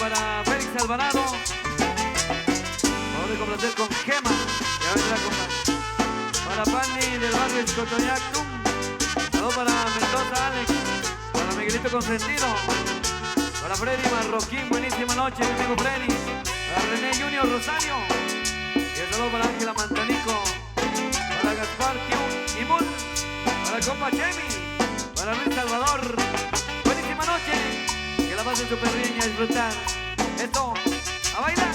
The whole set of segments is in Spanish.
para Félix Alvarado. Vamos a complacer con Gema. Ya vendrá con para Fanny del barrio Escotoyac. Saludos para Mendoza Alex. Para Miguelito Consentido. Para Freddy Marroquín, buenísima noche, mi amigo Freddy. Para René Junior Rosario. Y el saludo para Ángela Mantanico. Para Gaspar Q y Mul. Para compa Chemi. Para Luis Salvador. Buenísima noche. Que la pasen súper bien y a disfrutar. Esto, a bailar.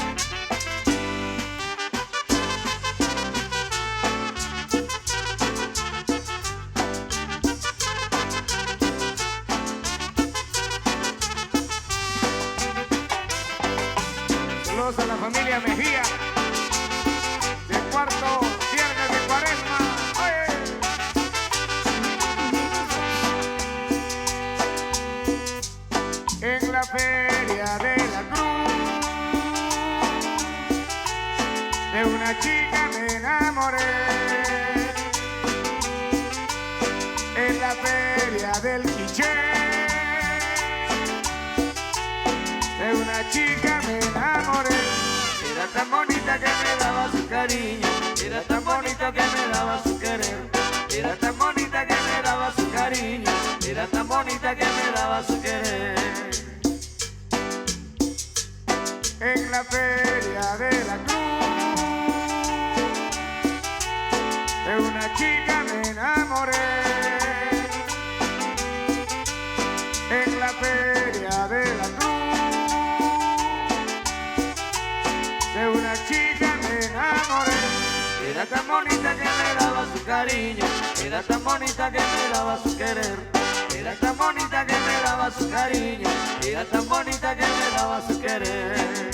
Saludos a la familia Mejía, de cuarto viernes de Cuaresma. ¡Oye! En la feria de la Cruz, de una chica me enamoré. En la feria del Quiché, de una chica me enamoré. Era tan bonita que me daba su cariño, era tan bonita que me daba su querer, era tan bonita que me daba su cariño, era tan bonita que me daba su querer. En la feria de la Cruz, de una chica me enamoré. En la feria de la Cruz, de una chica me enamoré. Era tan bonita que me daba su cariño, era tan bonita que me daba su querer, era tan bonita que me daba su cariño, era tan bonita que me daba su querer.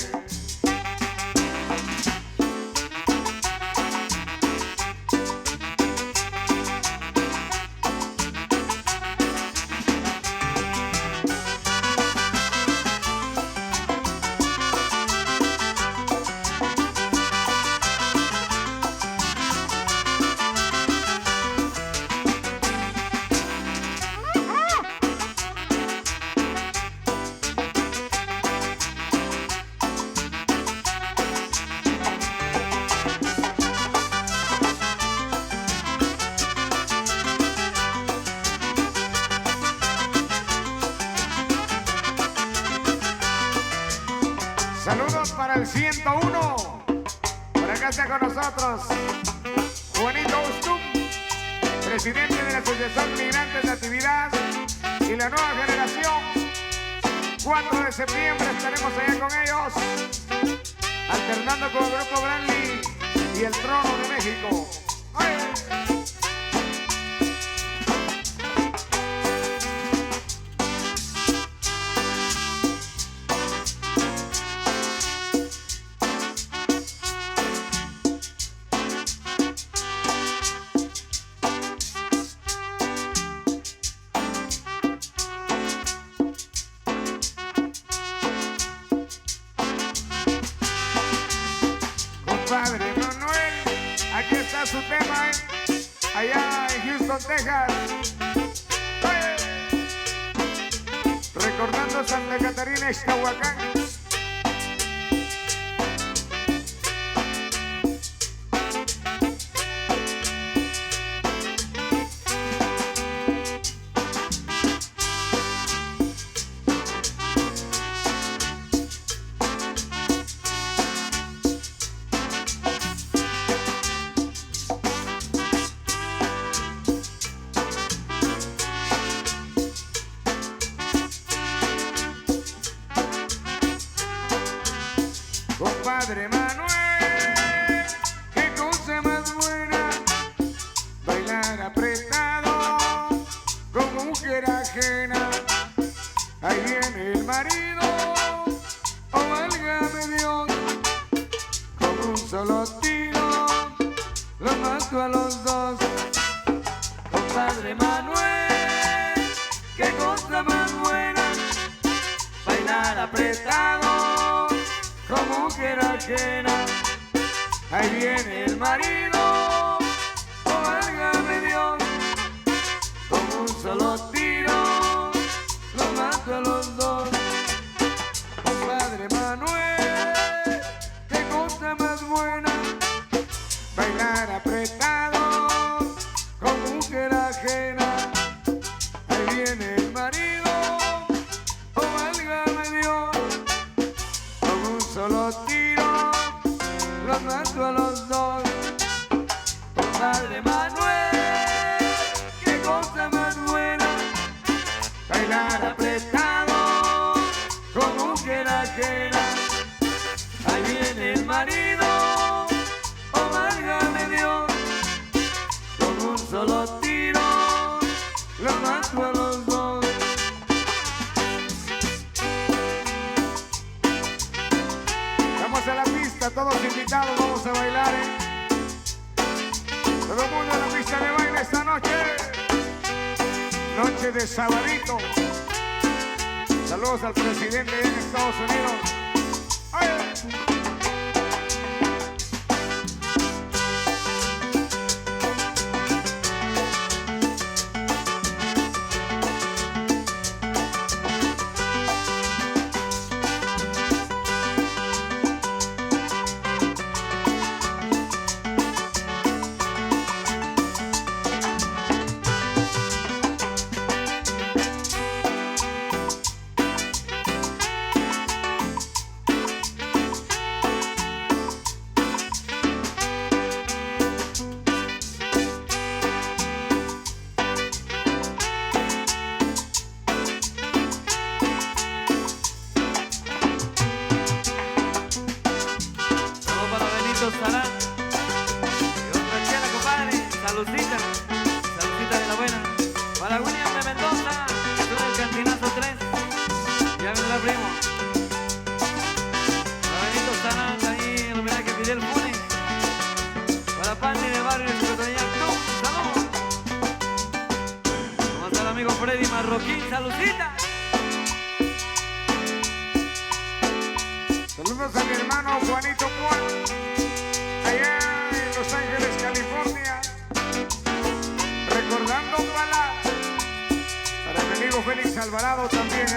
Saludos para el 101. Por acá está con nosotros Juanito Ustum, presidente de la Asociación Migrantes de Actividad y la Nueva Generación. 4 de septiembre estaremos allá con ellos, alternando con el Grupo Branly y el Trono de México. ¡Ay! Padre Manuel, aquí está su tema, allá en Houston, Texas. ¡Oye! Recordando Santa Catarina, Ixtahuacán. Compadre Manuel, qué cosa más buena, bailar apretado como mujer ajena. Ahí viene el marido, oh válgame Dios, con un solo tiro los mato a los dos. Compadre Manuel, qué cosa más buena, bailar apretado como mujer ajena. Ahí viene el marido, oh válgame Dios, con un solo tiro los mato a los dos. Compadre solo tiro los mato a los dos. Padre Manuel, qué cosa más buena, Bailar apretado como mujer ajena. Ahí viene el marido, oh válgame Dios, con un solo tiro los mato a los dos. Vamos a la pista, todos invitados, vamos a bailar, Todo el mundo en la pista de baile esta noche. Noche de sabadito. Saludos al presidente en Estados Unidos. ¡Ay! Sarán, y otra chela, compadre, saludcita de la buena. Para William de Mendoza, que suena el Cantinazo 3, ya viene la primo. Para Benito Sarán, ahí el homenaje a Fidel Funes. Para Pandy de Barrio Escotoñac, saludos. Vamos al amigo Freddy Marroquín, saludcita. Saludos a mi hermano Juanito Juan, allá en Los Ángeles, California. Recordando para mi amigo Félix Alvarado también,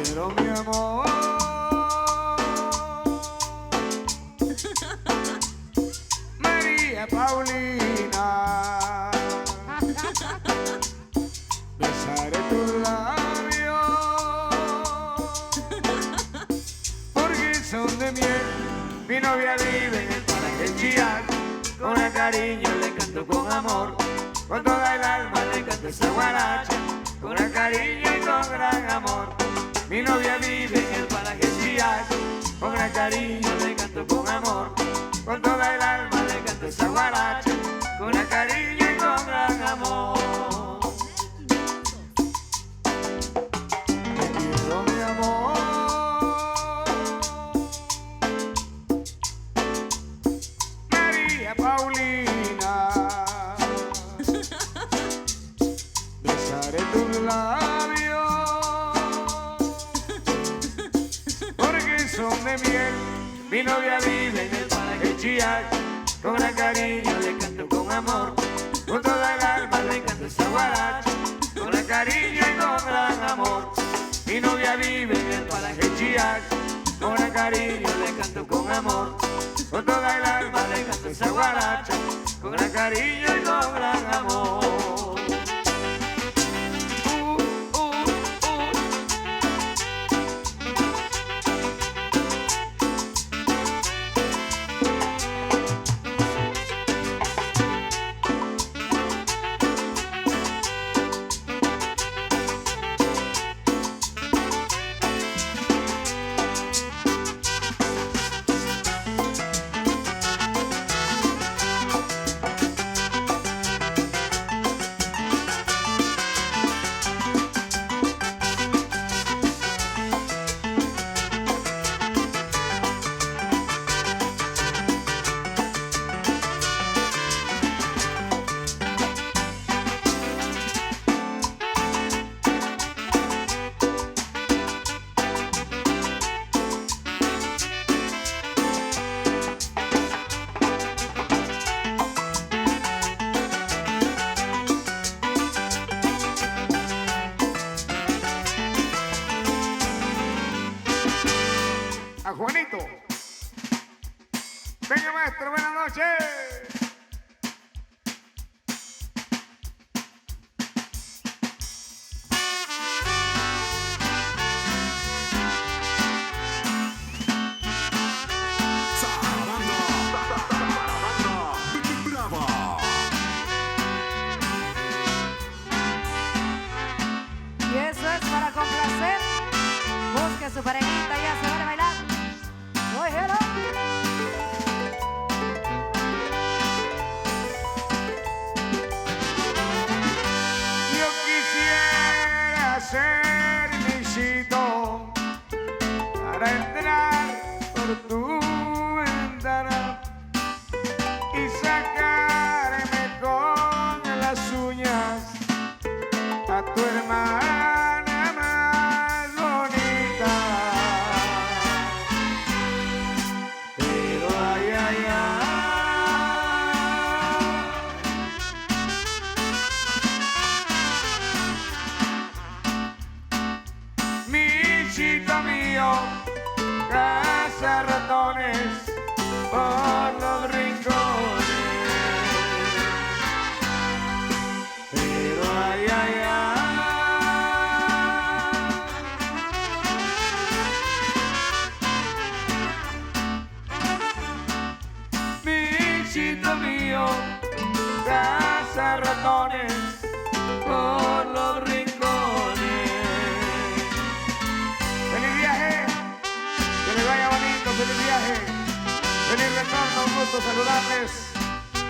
Quiero mi amor, María Paulina, besaré tus labios, porque son de miel. Mi novia vive en el paraje Chillán, con el cariño le canto con amor, con toda el alma le canto esa guaracha, con el cariño y con gran amor. Mi novia vive en el paraje Chillán, con gran cariño le canto con amor, con toda el alma le canto esa guaracha, con gran cariño y con gran amor. Te quiero mi amor, María Paulina, besaré tus labios, son de miel. Mi novia vive en el paraje Chillán, con gran cariño le canto con amor, con toda el alma le canto esa guaracha, con gran cariño y con gran amor. Mi novia vive en el paraje Chillán, con gran cariño le canto con amor, con toda el alma le canto esa guaracha, con gran cariño y con gran amor.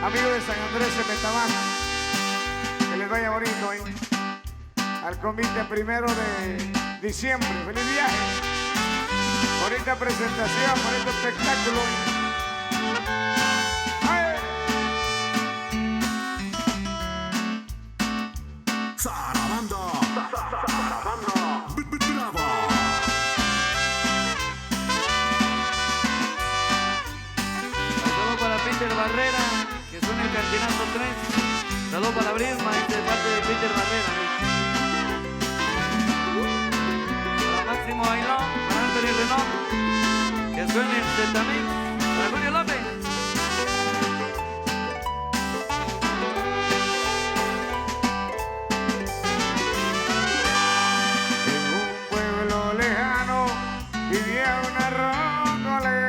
amigo de San Andrés de Metamán. Que les vaya bonito, ¿eh? Al convite 1 de diciembre. ¡Feliz viaje! Bonita presentación, bonito espectáculo. ¡Ay! Sarabanda, brava. Saludos para Peter Barrera, que suena el Cantinazo 3. Saludos para Brisma, de parte de Peter Barrera. Para Máximo Bailón, para Anthony Renault, que suene el Zetamix. Para Julio López. En un pueblo lejano vivía una rondolera.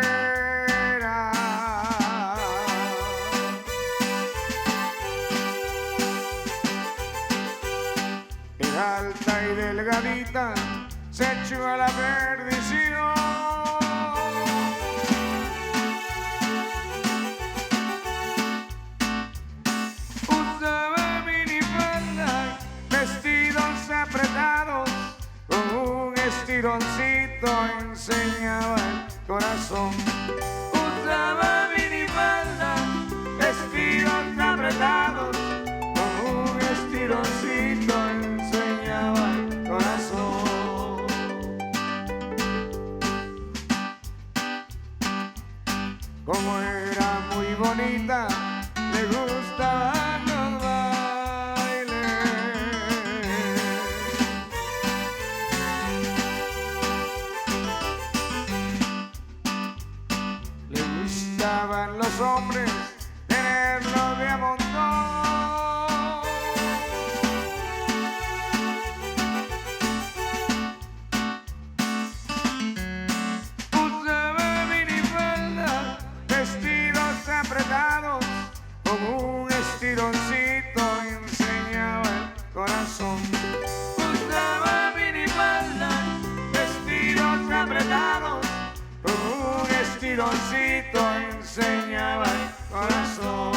Era alta y delgadita, se echó a la perdición. Usaba minifalda, vestidos apretados, con un estironcito enseñaba el corazón. Usaba minifalda, vestidos apretados, con un estironcito enseñaba el corazón. Como era muy bonita, le gustaban los bailes. Le gustaban los hombres, tenerlos de a montón. Usaba minifalda, vestidos apretados, con un estironcito enseñaba el corazón. Usaba minifalda, vestidos apretados, con un estironcito enseñaba el corazón.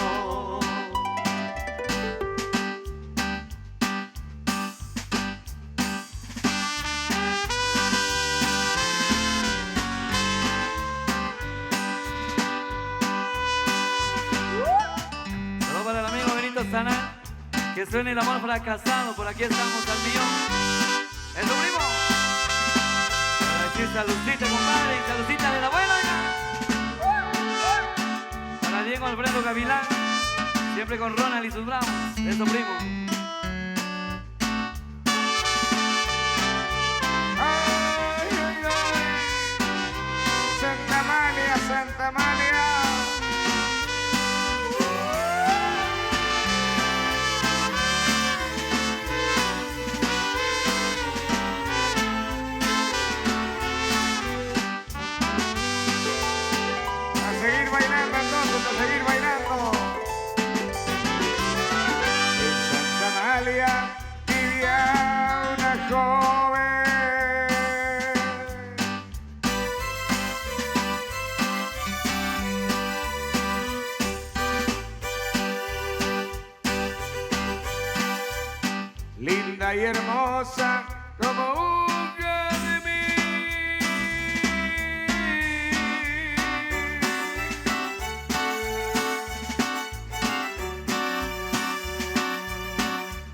Saludos para el amigo Benito Sana, que suene el amor fracasado. Por aquí estamos al millón. ¡Es su primo! Para decir saludcita, compadre, y saludcita de la buena. Para Diego Alfredo Gavilán, siempre con Ronald y sus bravos. Es su primo. Ay, ay, ay. Santa Amalia, Santa Amalia. A seguir bailando entonces, a seguir bailando. En Santa Amalia vivía una joven. Linda y hermosa como un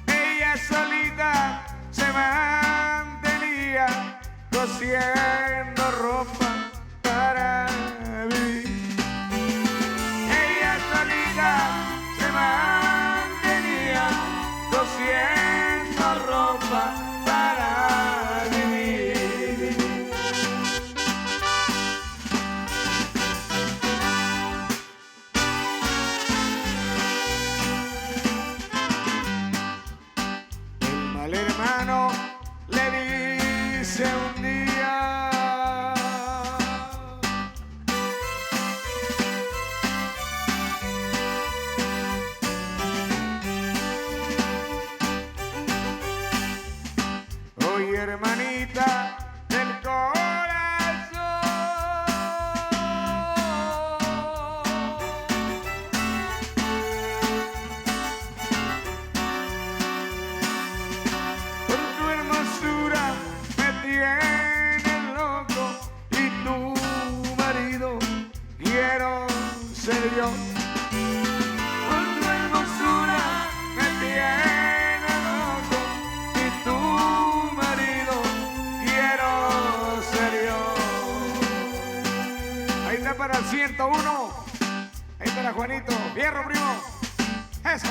Ella solita se mantenía cosiendo ropa para vivir. Ella solita se mantenía cosiendo ropa para vivir. Juanito. Fierro, primo. Eso.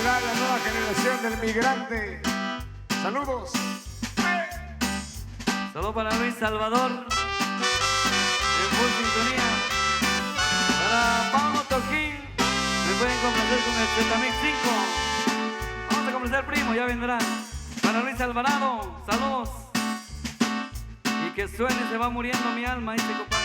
La nueva generación del migrante. Saludos. Saludos para Luis Salvador. En full sintonía. Para Pablo Toquín. Me pueden complacer con el Zetamix 5. Vamos a complacer, primo, ya vendrán. Para Luis Alvarado, saludos. Y que suene, se va muriendo mi alma, este compadre.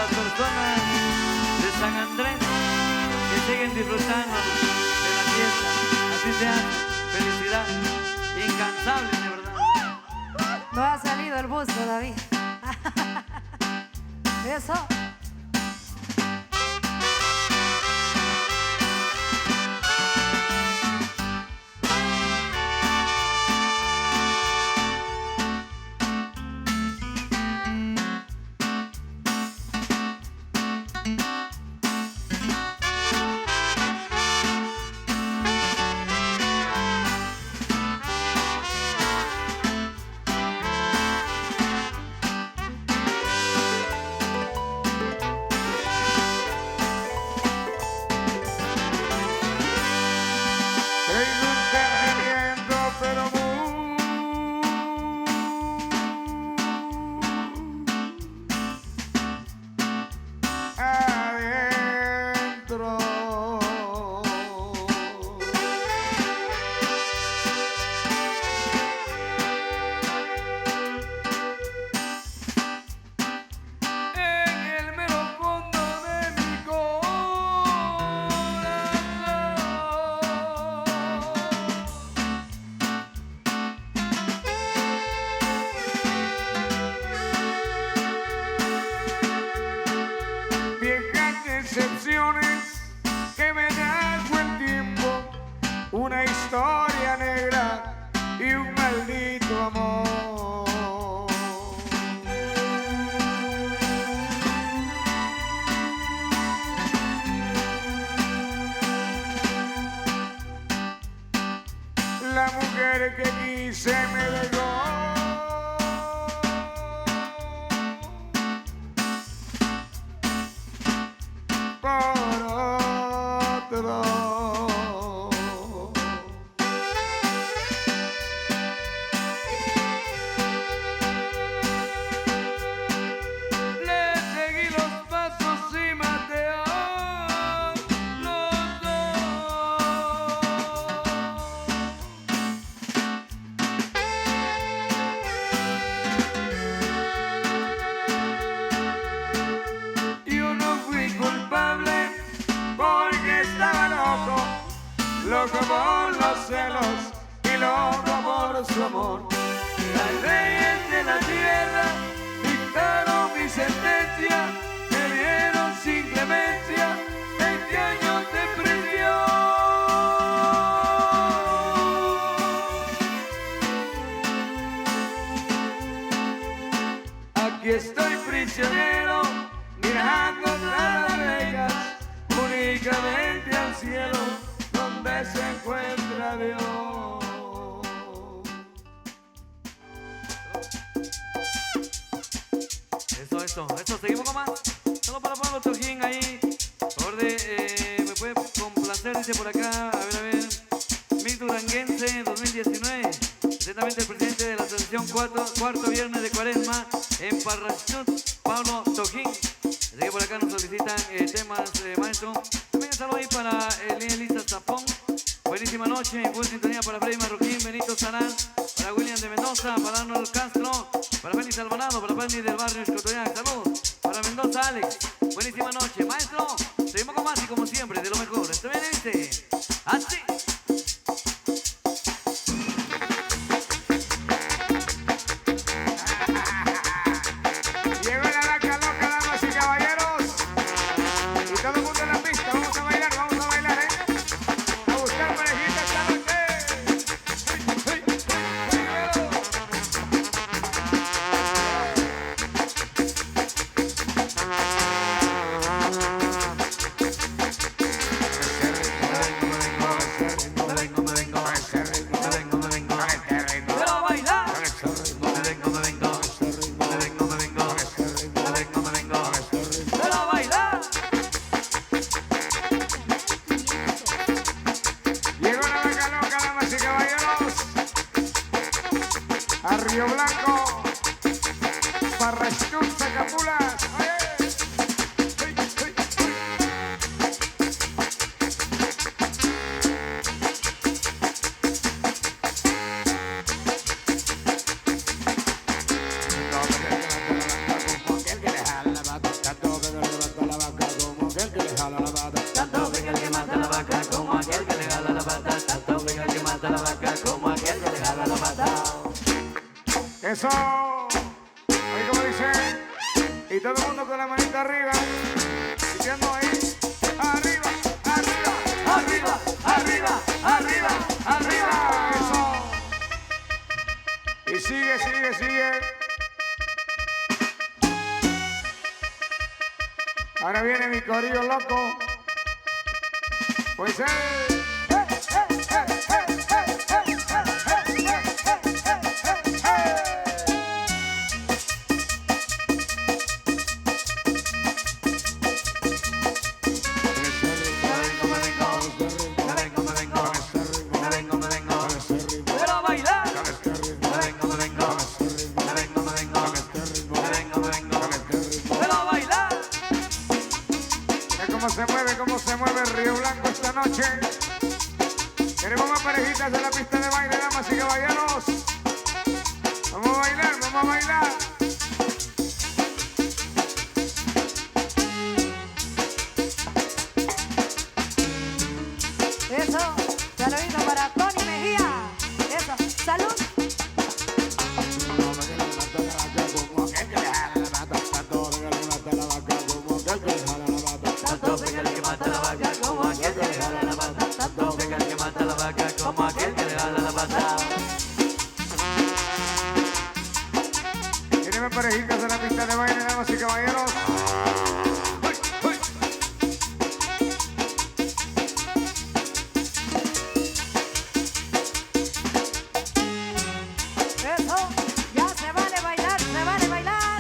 Personas de San Andrés que siguen disfrutando de la fiesta, así sea, felicidad, incansable de verdad. No ha salido el bus todavía. Eso. Que me trajo el tiempo, una historia negra y un maldito amor. La mujer que quise me dejó. Por otro. Le seguí los pasos y maté a los dos. Yo no fui culpable porque estaba loco por los celos y loco por su amor. Las leyes de la tierra dictaron mi sentencia, me dieron sin clemencia 20 años de prisión. Aquí estoy prisionero, mirando las rejas, únicamente al cielo donde se encuentra Dios. Eso, seguimos con más. Solo para Pablo Toquín ahí. Por favor me puede complacer, dice por acá, a ver. Mix Duranguense 2019. Precisamente el presidente de la asociación cuarto viernes de Cuaresma en Parrachut, Pablo Toquín. Así que por acá nos solicitan temas, maestro. También un saludo ahí para Elisa Zapón. Buenísima noche, en buena sintonía para Freddy Marroquín, Benito Sarán, para William de Mendoza, para Arnold Castro, para Félix Alvarado, para Pandy del barrio Escotoyac. Saludos para Mendoza Alex. Buenísima noche, maestro. Seguimos con más y como siempre, de lo mejor. ¿Está bien, viste? Así. Todo el mundo en la pista, vamos a bailar, a buscar parejita. caballeros. A Río Blanco. Parrastún, Zacapulas. Tanto venga el que mata la vaca como aquel que le jala la pata. Tanto venga el que mata la vaca como aquel que le jala la pata. Eso. Ahí como dice. Y todo el mundo con la manita arriba. Diciendo ahí. Arriba, arriba, arriba, arriba, arriba, arriba. Eso. Y sigue, sigue, sigue. Ahora viene mi corillo loco. Pues cómo se mueve Río Blanco esta noche. Queremos más parejitas de la pista de baile, damas y caballeros. Vamos a bailar, vamos a bailar. Eso, saludito para Tony Mejía. Eso, salud. Tanto venga el que mata la vaca como aquel que le jala la pata. Tanto venga el que mata la vaca como aquel que le jala la pata. Queremos parejitas de la pista de baile, damas y caballeros. Eso, ya se vale bailar, se vale bailar.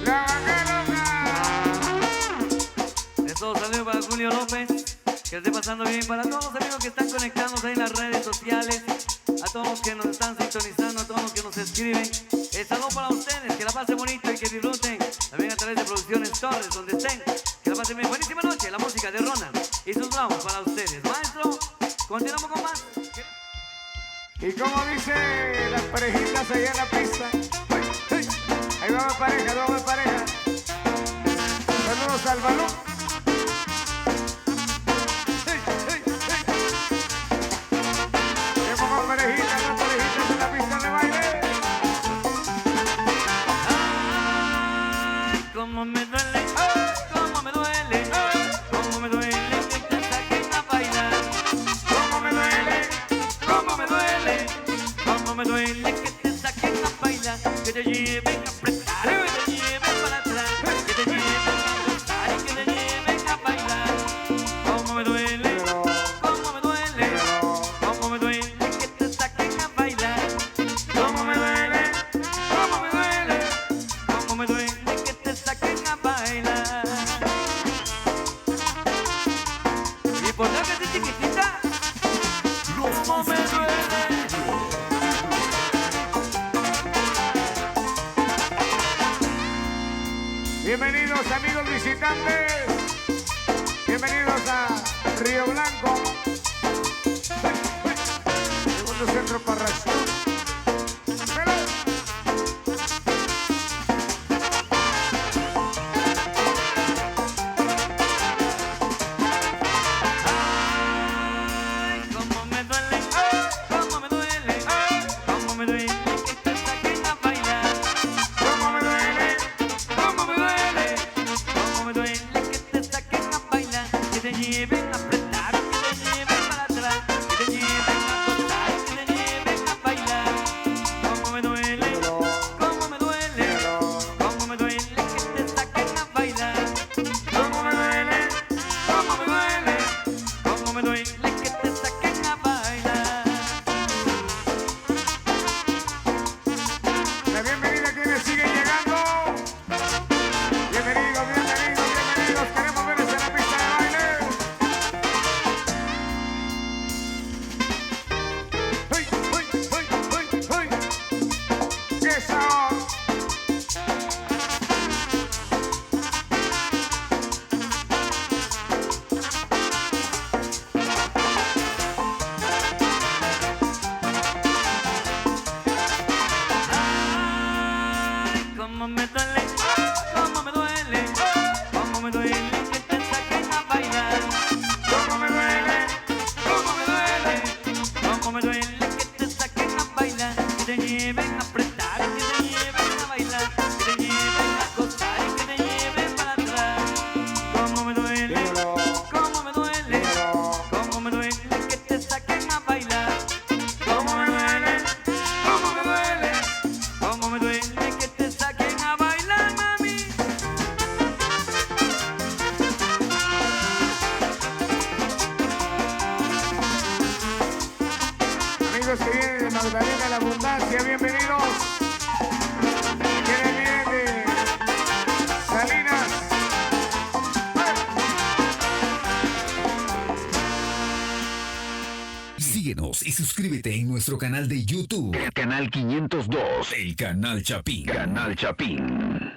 La vaca Eso, saludos para Julio López, que esté pasando bien. Para todos los amigos que están conectados ahí en las redes sociales, a todos los que nos están sintonizando, a todos los que nos escriben. Saludos para ustedes, que la pasen bonito y que disfruten. También a través de Producciones Torres, donde estén. Que la pasen bien. Buenísima noche, la música de Ronald y sus bravos para ustedes. Maestro, continuamos con más. Y como dice las parejitas allá en la pista. Ahí vamos pareja, vamos pareja. Saludos al balón. Tenemos más parejitas en la pista de baile. Ay, cómo me duele, cómo me duele, cómo me duele que te saquen a bailar. Cómo me duele. Cómo me duele, cómo me duele que te saquen a bailar, que te lleven a apretar, que te lleven para atrás, que te lleven a gozar y que te lleven a bailar. Cómo me duele, cómo me duele, cómo me duele que te saquen a bailar. Cómo me duele, cómo me duele, cómo me duele que te saquen a bailar. Y por la que te chiquitita, cómo me duele. Bienvenidos amigos visitantes. Bienvenidos a Río Blanco. Segundo centro Parrastún. Ay, cómo me duele, cómo me duele, cómo me duele que te saquen a bailar. Cómo me duele. Cómo me duele, cómo me duele que te saquen a bailar, que te lleven a apretar, que te lleven para atrás, que te lleven a gozar, que te lleven a bailar. Cómo me duele, cómo me duele, cómo me duele que te saquen a bailar. Cómo me duele, cómo me duele, cómo me duele que te saquen a bailar. La bienvenida a quienes siguen llegando. Bienvenidos, bienvenidos, bienvenidos. Queremos verles en la pista de Síguenos y suscríbete en nuestro canal de YouTube. El canal 502. El canal Chapín. Canal Chapín.